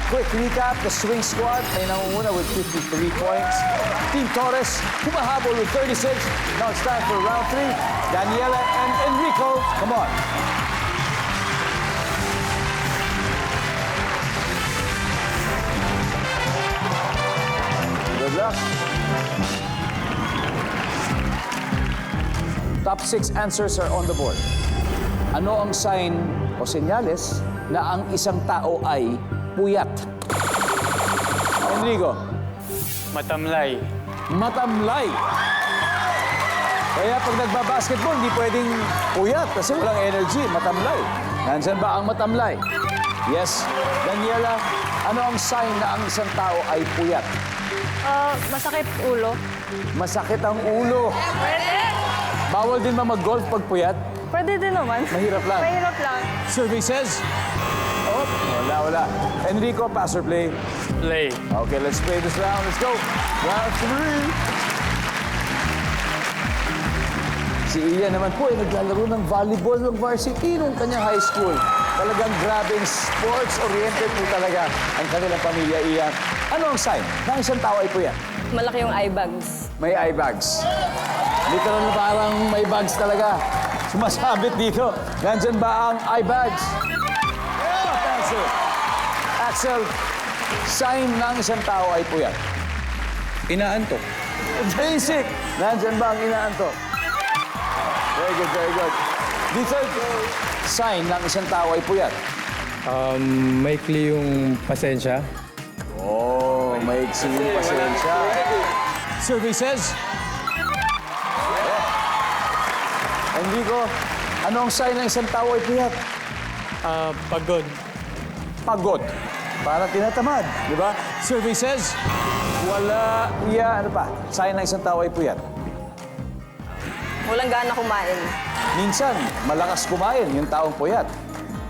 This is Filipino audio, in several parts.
quick recap, the swing squad may nangunguna with 53 points. Team Torres, humahabol with 36. Now it's time for round 3. Daniela and Enrico, come on. Good luck. Top 6 answers are on the board. Ano ang sign o senyales na ang isang tao ay puyat? Enrico. Matamlay. Matamlay. Kaya pag nagbabasketball, hindi pwedeng puyat kasi walang energy. Matamlay. Nandyan ba ang matamlay? Yes. Daniela, ano ang sign na ang isang tao ay puyat? Masakit ulo. Masakit ang ulo. Bawal din ba mag-golf pag puyat? Pwede din naman. Mahirap lang. Mahirap lang. Survey says? Oh, wala. Enrico, pass or play? Play. Okay, let's play this round. Let's go. Round 3. Si Ian naman po ay naglalaro ng volleyball ng varsity nung kanyang high school. Talagang grabing sports-oriented po talaga ang kanilang pamilya, Ian. Ano ang sign na isang tao ay puyat? Malaki yung eye bags. May eye bags. Literal na parang may bags talaga. Sumasabit dito. Nandyan ba ang eye bags? Top answer. Axel, sign ng isang tao ay puyat. Inaantok. Basic. Nandyan ba ang inaantok? Very good, very good. Dito, sign ng isang tao ay puyat. Maikli yung pasensya. Oh, may yung pasensya. Survey says? Enrico, ano ang sign ng isang tao ay puyat? Pagod. Pagod. Para tinatamad, di ba? Survey says? Wala. Ano pa? Sign ng isang tao ay puyat. Walang gana kumain. Minsan, malakas kumain yung taong puyat.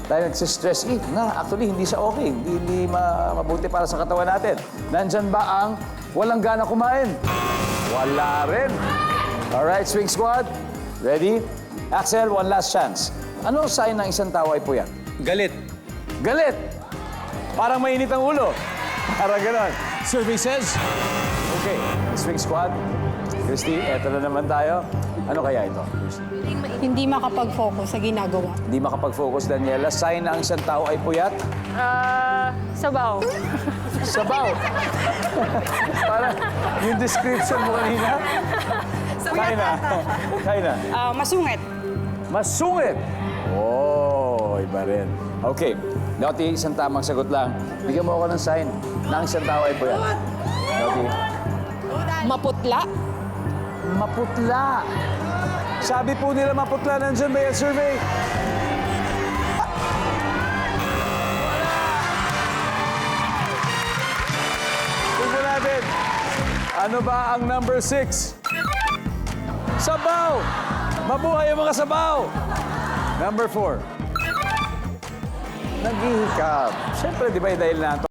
Dahil nagsistress eat na actually hindi siya okay. Hindi mabuti para sa katawan natin. Nandyan ba ang walang gana kumain? Wala rin. Alright, swing squad. Ready? Axel, one last chance. Ano ang sign ng isang tao ay puyat? Galit. Galit. Parang mainit ang ulo. Parang ganon. Survey says? Okay, swing squad. Christy, eto na naman tayo. Ano kaya ito? Hindi makapag-focus sa ginagawa. Hindi makapag-focus, Daniela. Sign na ang isang tao ay puyat? Sabaw. Sabaw. Parang yung description mo kanina. Kaya na. Masungit. Masungit. Oh, iba rin. Okay. Naughty, isang tamang sagot lang. Bigyan mo ako ng sign na ang isang tao ay puyat. Naughty. Maputla. Maputla. Sabi po nila maputla. Nandiyan ba yung survey? Tignan natin. Ano ba ang number 6? Sabaw! Mabuhay ang mga sabaw! Number 4. Naghihikap. Siyempre, di ba dahil na